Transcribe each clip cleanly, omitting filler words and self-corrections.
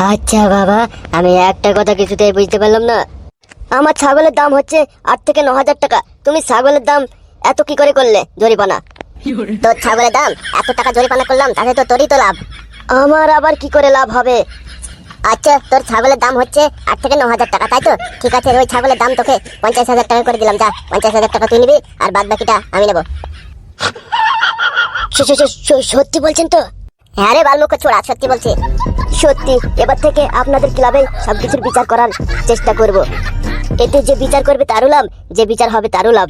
আচ্ছা বাবা, আমি একটা কথা কিছুতেই বুঝতে পারলাম না। আমার ছাগলের দাম হচ্ছে 8 থেকে 9 হাজার টাকা, তুমি ছাগলের দাম এত কি করে করলে জরিমানা? তোর ছাগলের দাম এত টাকা জরিমানা করলাম, তাতে তো তোরই তো লাভ। আমার আবার কি করে লাভ হবে? আচ্ছা, তোর ছাগলের দাম হচ্ছে 8 থেকে 9 হাজার টাকা, তাই তো? ঠিক আছে, ওই ছাগলের দাম তোকে 50,000 টাকা করে দিলাম। যা, 50,000 টাকা তুই নিবি, আর বাদ বাকিটা আমি নেবো। সত্যি বলছেন তো? হ্যাঁ রে বালমুখ ছোড়া, সত্যি বলছি। সত্যি, এবার থেকে আপনাদের ক্লাবে সবকিছুর বিচার করার চেষ্টা করব। এতে যে বিচার করবে তারও লাভ, যে বিচার হবে তারও লাভ।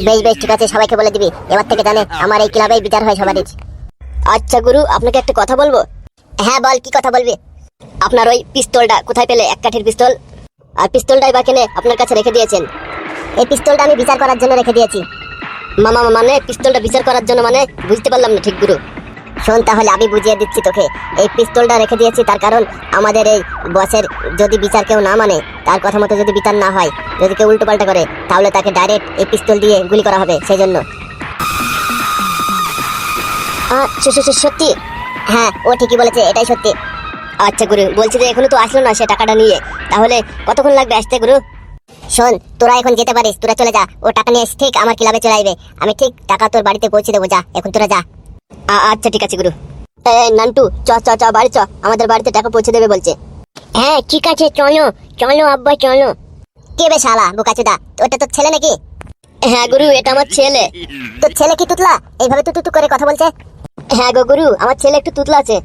বেশ বেশ, ঠিক আছে, সবাইকে বলে দিবি এবার থেকে জানে আমার এই ক্লাবেই বিচার হয় সবারই। আচ্ছা গুরু, আপনাকে একটা কথা বলবো। হ্যাঁ বল, কি কথা বলবি? আপনার ওই পিস্তলটা কোথায় পেলে? 1 কাঠির পিস্তল, আর পিস্তলটাই বা কেনে আপনার কাছে রেখে দিয়েছেন? এই পিস্তলটা আমি বিচার করার জন্য রেখে দিয়েছি। মামা মানে পিস্তলটা বিচার করার জন্য মানে? বুঝতে পারলাম না ঠিক গুরু। শোন তাহলে, আমি বুঝিয়ে দিচ্ছি তোকে। এই পিস্তলটা রেখে দিয়েছি তার কারণ, আমাদের এই বসের যদি বিচার কেউ না মানে, তার কথা মতো যদি বিচার না হয়, যদি কেউ উল্টো পাল্টা করে, তাহলে তাকে ডাইরেক্ট এই পিস্তল দিয়ে গুলি করা হবে, সেই জন্য। সত্যি? হ্যাঁ, ও ঠিকই বলেছে, এটাই সত্যি। আচ্ছা গুরু, বলছি যে এখনো তো আসলো না সে টাকাটা নিয়ে, তাহলে কতক্ষণ লাগবে আসতে গুরু? শোন, তোরা এখন যেতে পারিস, তোরা চলে যা। ও টাকা নিয়ে ঠিক আমার ক্লাবে চলে আসবে, আমি ঠিক টাকা তোর বাড়িতে পৌঁছে দেবো। যা, এখন তোরা যা। আচ্ছা ঠিক আছে গুরু। নান্টু, চ চ চ বাড়ি চ, আমাদের বাড়িতে টাকা পৌঁছে দেবে বলছে। হ্যাঁ ঠিক আছে, চলো চলো আব্বা চলো। কে বে শালা বোকাচোদা, ওটা তোর ছেলে নাকি? হ্যাঁ গুরু, এটা আমার ছেলে। তোর ছেলে কি তুতলা? এইভাবে তুতু করে কথা বলছে? হ্যাঁ গো গুরু, আমার ছেলে একটু তুতলা আছে।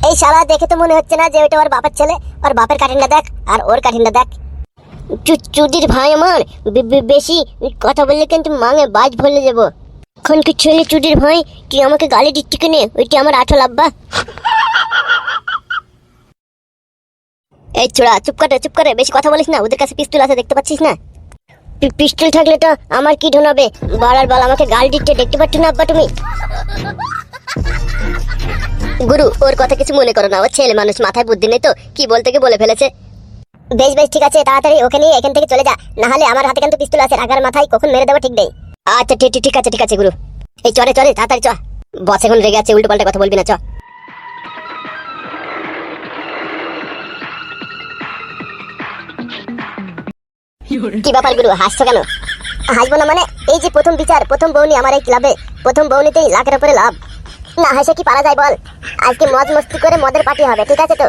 এই শালা দেখে তো মনে হচ্ছে না যে ওটা ওর বাপের ছেলে। ওর বাপের কাঠিনটা দেখ, আর ওর কাঠিনটা দেখ। চুদির ভাই আমার, বেশি কথা বললে কিন্তু মাঙে বাজ ভরে যাবো। এখন কি ছেলে চুদির ভাই, তুই আমাকে গালি দিচ্ছি কেনে? ওইটি আমার আঠল আব্বা। এই ছোড়া, চুপ করে, বেশি কথা বলিস না। ওদের কাছে পিস্তল আছে, দেখতে পাচ্ছিস না? পিস্তল থাকলে তো আমার কি ঢোনাবে? বাড়ার বল আমাকে গাল দিচ্ছে, দেখতে পাচ্ছ না আব্বা তুমি? গুরু, ওর কথা কিছু মনে করো না, ও ছেলে মানুষ, মাথায় বুদ্ধি নেই তো, কি বলতে গিয়ে বলে ফেলেছে। বেশ বেশ, ঠিক আছে, তাড়াতাড়ি ওকে নিয়ে এখান থেকে চলে যা, না হলে আমার হাতে কিন্তু পিস্তল আছে, রাগার মাথায় কখন মেরে দেবো ঠিক নেই। আচ্ছা ঠিক আছে গুরু। এই চলে তাড়াতাড়ি চ। বস এখন রেগে আছে, উল্টো পাল্টা কথা বলবি না, চ। কি ব্যাপার গুরু, হাসছো কেন? হাসবো না মানে, এই যে প্রথম বিচার, প্রথম বউনি আমার এই ক্লাবে, প্রথম বউনিতেই লাখের উপরে লাভ। না হেসে কি পারা যায় বল? আজকে মজ মস্তি করে মদের পার্টি হবে, ঠিক আছে তো?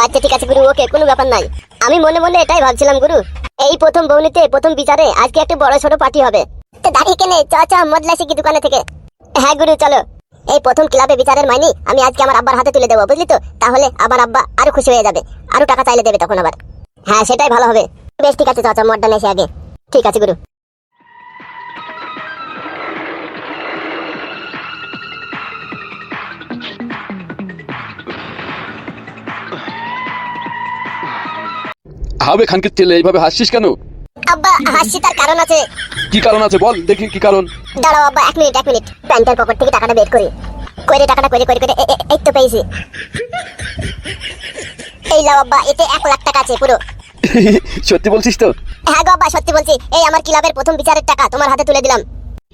আচ্ছা ঠিক আছে গুরু, ওকে, কোনো ব্যাপার নাই। আমি মনে মনে এটাই ভাবছিলাম গুরু, এই প্রথম বউনিতে প্রথম বিচারে আজকে একটা বড় ছোট পার্টি হবে। তো দাঁড়িয়ে কেনে, চ চ মদলাসি কি দোকানে থেকে। হ্যাঁ গুরু, চলো। এই প্রথম ক্লাবে বিচারের মাইনি আমি আজকে আমার আব্বার হাতে তুলে দেবো, বুঝলি তো? তাহলে আবার আব্বা আরো খুশি হয়ে যাবে, আরো টাকা চাইলে দেবে তখন আবার। হ্যাঁ সেটাই ভালো হবে। বেশ ঠিক আছে, চ চ মদটা নেছে আগে। ঠিক আছে গুরু। হবে খানকে ছেলে, এইভাবে হাসছিস কেন? আব্বা হাসছি তার কারণ আছে। কি কারণ আছে বল দেখি, কি কারণ? দাঁড়াও আব্বা, এক মিনিট। প্যান্টের পকেট থেকে টাকাটা বের করি। টাকাটা করে এই তো পেয়েছি। এই লাও আব্বা, এতে 1 লাখ টাকা আছে পুরো। সত্যি বলছিস তো? হ্যাঁ গো আব্বা, সত্যি বলছি। এই আমার ক্লাবের প্রথম বিচারের টাকা তোমার হাতে তুলে দিলাম।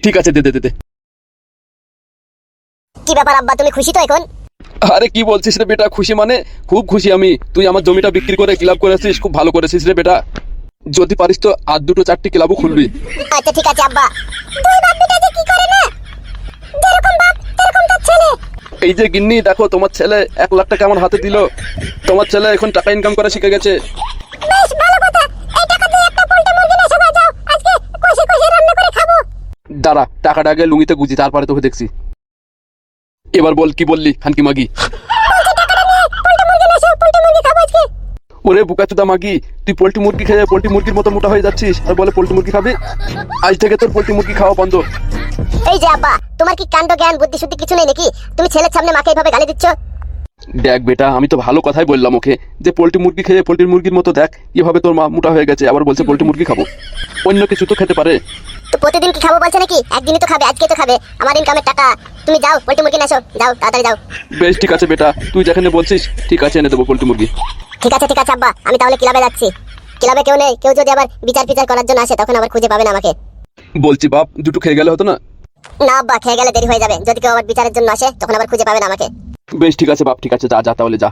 ঠিক আছে, দে। কি ব্যাপার আব্বা, তুমি খুশি তো এখন? আরে কি বলছিস রে বেটা, খুশি মানে খুব খুশি আমি। তুই আমার জমিটা বিক্রি করে ক্লাব করেছিস, খুব ভালো করেছিস রে বেটা। যদি পারিস তো আর 2-4টি ক্লাবও খুলবি। আচ্ছা ঠিক আছে আব্বা। দুই বাপ বেটা যে কি করে না, যেরকম বাপ তেরকম তার ছেলে। এই যে গিন্নি, দেখো তোমার ছেলে 1 লাখ টাকা আমার হাতে দিল। তোমার ছেলে এখন টাকা ইনকাম করা শিখে গেছে। বেশ ভালো কথা, এই টাকা দিয়ে একটা পোল্ট্রি মুরগি নিয়ে এসো, যাও আজকে কষে রান্না করে খাবো। দাঁড়া, টাকাটা আগে লুঙ্গিতে গুজি, তারপরে তোকে দেখছি। এবার বল, কি বললি খানকি মাগি? ওরে বুকাচোদা মাগি, তুই পোল্ট্রি মুরগি খেয়ে পোল্ট্রি মুরগির মতো মোটা হয়ে যাচ্ছিস, আর বলে পোল্ট্রি মুরগি খাবি? আজ থেকে তোর পোল্ট্রি মুরগি খাওয়া বন্ধ। এই যে আব্বা, তোমার কি কাণ্ড জ্ঞান বুদ্ধি শুদ্ধি কিছু নেই নাকি? তুমি ছেলের সামনে মাকে এইভাবে গালি দিচ্ছ। দেখ বেটা, আমি তো ভালো কথাই বললাম ওকে, যে পোল্ট্রি মুরগি খেয়ে পোল্ট্রি মুরগির মতো দেখ কিভাবে তোর মা মোটা হয়ে গেছে, আবার বলছে পোল্ট্রি মুরগি খাবো। অন্য কিছু তো খেতে পারে। তো প্রতিদিন কি খাবো বলছে নাকি? একদিনই তো খাবে, আজকে তো খাবে, আমার ইনকামের টাকা। তুমি যাও পোল্ট্রি মুরগি নিয়ে এসো, যাও তাড়াতাড়ি যাও। বেশ ঠিক আছে বেটা, তুই যেখানে বলছিস ঠিক আছে, এনে দেবো পোল্ট্রি মুরগি। ঠিক আছে আব্বা, আমি তাহলে ক্লাবে যাচ্ছি। ক্লাবে কেউ নেই, কেউ যদি আবার বিচার করার জন্য আসে তখন আবার খুঁজে পাবেন আমাকে। বলছি বাপ, দুটো খেয়ে গেলে হতো না? না আব্বা, খেয়ে গেলে দেরি হয়ে যাবে, যদি কেউ আবার বিচারের জন্য আসে তখন আবার খুঁজে পাবেন আমাকে। বেশ ঠিক আছে বাপ, ঠিক আছে, যা তাহলে যা।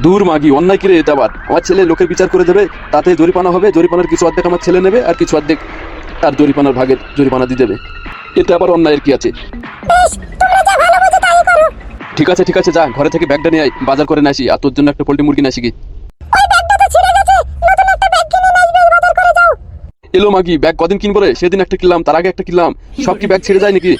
দূর মাগি, অন্যায় কিরে এটা আবার? আমার ছেলে লোকের বিচার করে দেবে, তাতে জরিপানা হবে, জরিপানার কিছু অর্ধেক আমার ছেলে নেবে আর কিছু অর্ধেক তার জরিপানার ভাগের জরিপানা দিয়ে দেবে। এটা আবার অন্যায়ের কি আছে? ঠিক আছে ঠিক আছে, যা ঘরে থেকে ব্যাগটা নিয়ে আয়, বাজার করে নিয়ে আসি, আর তোর জন্য একটা পোল্ট্রি মুরগি নিয়ে আসি কি। এলো মাগি, ব্যাগ কদিন কিনবো রে? সেদিন একটা কিনলাম, তার আগে একটা কিনলাম, সব কি ব্যাগ ছেড়ে যায় নাকি?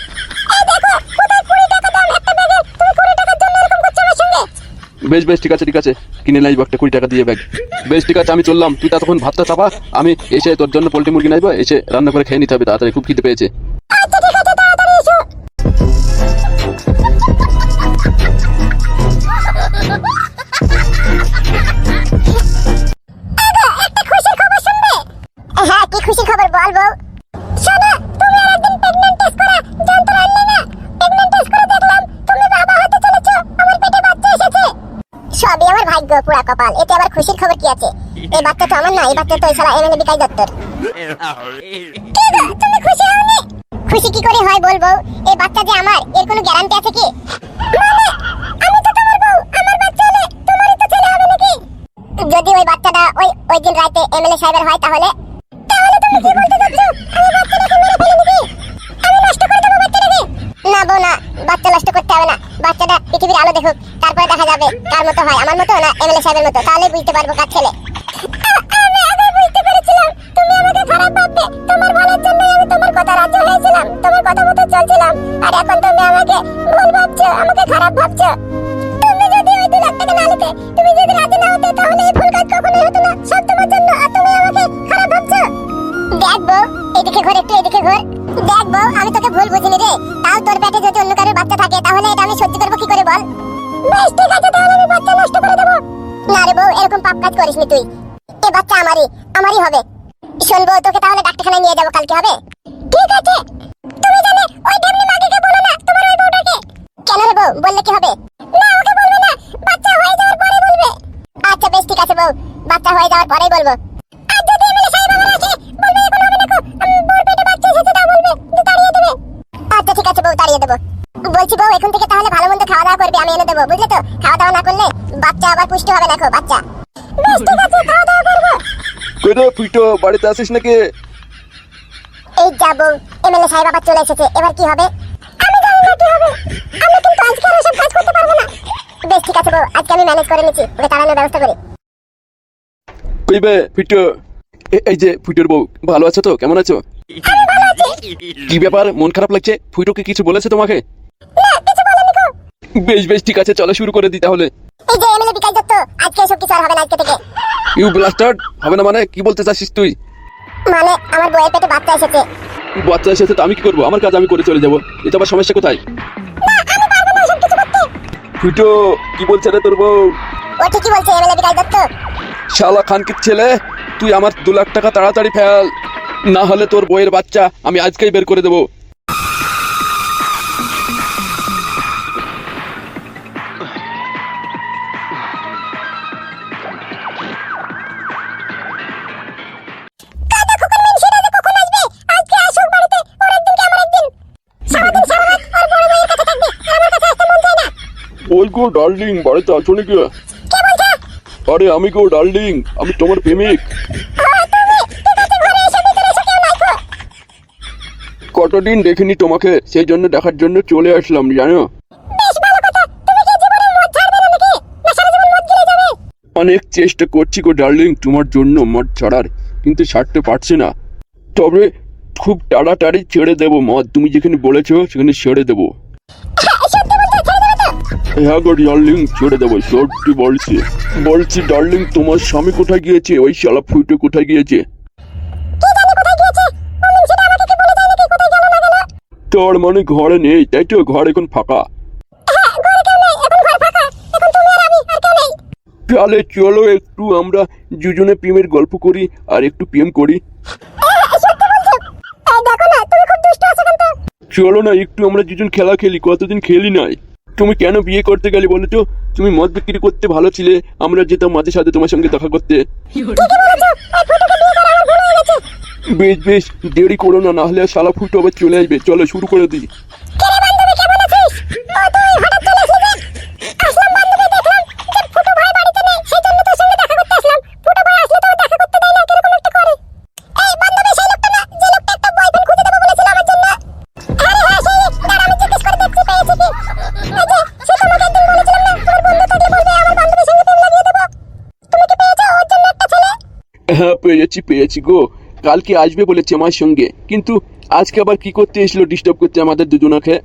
বেশ বেশ ঠিক আছে ঠিক আছে, কিনে নাই একটা 20 টাকা দিয়ে ব্যাগ। বেশ ঠিক আছে, আমি চললাম, তুই তখন ভাতটা চাপা, আমি এসে তোর জন্য পোল্ট্রি মুরগি নাইবো, এসে রান্না করে খেয়ে নিতে হবে তাড়াতাড়ি, খুব খিদে পেয়েছে। হ্যাঁ, কি খুশি খবর বল বউ। শোনো, তুমি আর একদিন প্রেগন্যান্ট টেস্ট করা যন্ত্র আনলে না? প্রেগন্যান্ট টেস্ট করে দেখলাম তুমি বাবা হতে চলেছো, আমার পেটে বাচ্চা এসেছে। সবই আমার ভাগ্য, পুরা কপাল। এতে আবার খুশির খবর কি আছে? এই বাচ্চা তো আমার না, এই বাচ্চা তো ওই শালা এমএলএ বিকাশ দত্তর। কি গো, তুমি খুশি হওনি? খুশি কি করে হয় বল বউ? এই বাচ্চা যে আমার, এর কোনো গ্যারান্টি আছে কি? মানে আমি তো তোমার বউ, আমার বাচ্চা হলে তোমারই তো ছেলে হবে নাকি? যদি ওই বাচ্চাটা ওই দিন রাতে এমএলএ সাহেবের হয় তাহলে তুমি কি বলতে চাচ্ছো? আমি বাচ্চাটাকে মেরে ফেলি নাকি? আমি নষ্ট করে দেবো বাচ্চাটাকে? না বউ না, বাচ্চা নষ্ট করতে হবে না, বাচ্চাটা পৃথিবীর আলো দেখুক, তারপরে দেখা যাবে কার মতো হয়, আমার মতো না এমএলএ সাহেবের মতো, তাহলে বুঝতে পারবো কার ছেলে। আমি আগে বুঝতে পেরেছিলাম তুমি আমাকে খারাপ ভাববে, তোমার ভালোর জন্যই আমি তোমার কথা রাজি হয়েছিলাম, তোমার কথা মতো চলছিলাম, আর এখন তুমি আমাকে ভুল ভাবছো, আমাকে খারাপ ভাবছো। তুমি যদি ওই 2 লাখ টাকা না নিতে, তুমি যদি রাজি না হতে, তাহলে এই ভুল কাজ কখনোই হতো না, সব তোমার জন্য, আর তুমি আমাকে খারাপ ভাবছো। দেখ বউ, এদিকে ঘর, একটু এদিকে ঘর। দেখ বউ, আমি তোকে ভুল বুঝিনি রে, তাও তোর পেটে যদি অন্য কারোর বাচ্চা থাকে তাহলে এটা আমি সহ্য করবো কি করে বল? বেশ ঠিক আছে, তাহলে আমি বাচ্চা নষ্ট করে দেবো। না রে বউ, এরকম পাপ কাজ করিসনি তুই, এই বাচ্চা আমারই হবে। শোন বউ, তোকে তাহলে ডাক্তারখানায় নিয়ে যাবো কালকে, হবে? ঠিক আছে। তুমি জানে ওই ঢেমনি মাগিকে বলো না, তোমার ওই বউটাকে। কেন রে বউ, বললে কি হবে? না, ওকে বলবে না, বাচ্চা হয়ে যাওয়ার পরে বলবে। আচ্ছা বেশ ঠিক আছে বউ, বাচ্চা হয়ে যাওয়ার পরেই বলবো। আর যদি এমএলএ সাহেব আবার আসে, বলবে এখন হবে না, বউর পেটে বাচ্চা এসেছে, তা বলবে, তাড়িয়ে দেবে। আচ্ছা ঠিক আছে বউ, তাড়িয়ে দেবো। বলছি বউ, এখন থেকে তাহলে ভালো মন্দ খাওয়া দাওয়া করবে, আমি এনে দেবো, বুঝলে তো? খাওয়া দাওয়া না করলে বাচ্চা আবার পুষ্টি হবে না, বাচ্চা। বেশ ঠিক আছে, খাওয়া দাওয়া করবো। কই রে ফুটো, বাড়িতে আসিস নাকি? এই যা বউ, এমএলএ সাহেব আবার চলে এসেছে, এবার কি হবে? আমি জানি না কি হবে, আমি কিন্তু আজকে আর এসব কাজ করতে পারবো না। বেশ ঠিক আছে বউ, আজকে আমি ম্যানেজ করে নিচ্ছি, ওকে তাড়ানোর ব্যবস্থা করি। কই বে ফুটো, এই যে ফুটোর বউ, ভালো আছো তো? কেমন আছো? কি ব্যাপার, মন খারাপ লাগছে? ফুটোকে কিছু বলেছে তোমাকে? না, কিছু বলেনি গো। বেশ বেশ ঠিক আছে, চলো শুরু করে দিই তাহলে। এই যে এমএলএ বিকাশ দত্ত, আজকে এসব কিছু আর হবে না, আজকে থেকে। ইউ ব্লাস্টার্ড, হবে না মানে? কি বলতে চাচ্ছিস তুই? মানে আমার বউয়ের পেটে বাচ্চা এসেছে। বাচ্চা এসেছে তো আমি কি করবো? আমার কাজ আমি করে চলে যাবো, এটা আবার সমস্যা কোথায়? না, আমি পারবো না এসব কিছু করতে। ফুটো কি বলছে রে তোর বউ? ও ঠিকই বলছে, এমএলএ বিকাশ দত্ত। শালা খানকির ছেলে, তুই আমার 2 লাখ টাকা তাড়াতাড়ি ফেল, না হলে তোর বইয়ের বাচ্চা আমি আজকেই বের করে দেবো। কাদা খোকন মেন সেটা যে কখন আসবে? আজকে আসুক বাড়িতে, ওর একদিন কি আমার একদিন। সারাদিন সারা রাত ওর বড় বউয়ের কাছে থাকবে, আর আমার কাছে আসতে মন চায় না। ওই গো ডার্লিং, বাড়িতে আছো নাকি? কে বলছে? আরে আমি গো ডার্লিং, আমি তোমার প্রেমিক। তুমি ঠিক আছে, ঘরে এসে ভিতরে এসে কেউ নাই গো। কতদিন দেখিনি তোমাকে, সেই জন্য দেখার জন্য চলে আসলাম, জানো? বেশ ভালো কথা, তুমি কি জীবনে মদ ছাড়বে না নাকি? না সারা জীবন মদ গিলে যাবে? অনেক চেষ্টা করছি গো ডার্লিং তোমার জন্য মদ ছাড়ার, কিন্তু ছাড়তে পারছি না, তবে খুব তাড়াতাড়ি ছেড়ে দেবো মদ, তুমি যেখানে বলেছো সেখানে ছেড়ে দেবো। সত্যি বলতে ছেড়ে দেবে তো? হ্যাঁ গো ডার্লিং, ছেড়ে দেবো, সত্যি বলছি। বলছি ডার্লিং, তোমার স্বামী কোথায় গিয়েছে? ওই শালা ফুটো কোথায় গিয়েছে? কি জানি কোথায় গিয়েছে, ও মেন সেটা আমাকে কি বলে যায় নাকি কোথায় গেল না গেল? তার মানে ঘরে নেই, তাই তো? ঘর এখন ফাঁকা। হ্যাঁ, ঘরে কেউ নেই, এখন ঘর ফাঁকা, এখন তুমি আর আমি, আর কেউ নেই। তাহলে চলো একটু আমরা দুজনে প্রেমের গল্প করি আর একটু প্রেম করি। সত্যি বলছো? দেখো না, তুমি খুব দুষ্ট আছো কিন্তু। চলো না একটু আমরা দুজন খেলা খেলি, কতদিন খেলি নাই। তুমি কেন বিয়ে করতে গেলে বলো তো? তুমি মদ বিক্রি করতে ভালো ছিলে, আমরা যেতাম মাঝে সাথে তোমার সঙ্গে দেখা করতে। ঠিকই বলেছো, ওই ফুটোকে বিয়ে করা আমার ভুল হয়ে গেছে। বেশ বেশ, দেরি করো না, না হলে শালা ফুটো আবার চলে আসবে, চলো শুরু করে দিই। কে রে বান্ধবী, কেমন আছিস? ও তুই হঠাৎ চলে এসেছিস যে? আসলাম বান্ধবী, দেখলাম যে ফুটো ভাই বাড়িতে নেই, পেয়েছি গো। কালকে আসবে বলেছে আমার সঙ্গে, কিন্তু আজকে আবার কি করতে এসলো ডিস্টার্ব করতে আমাদের দুজনকে।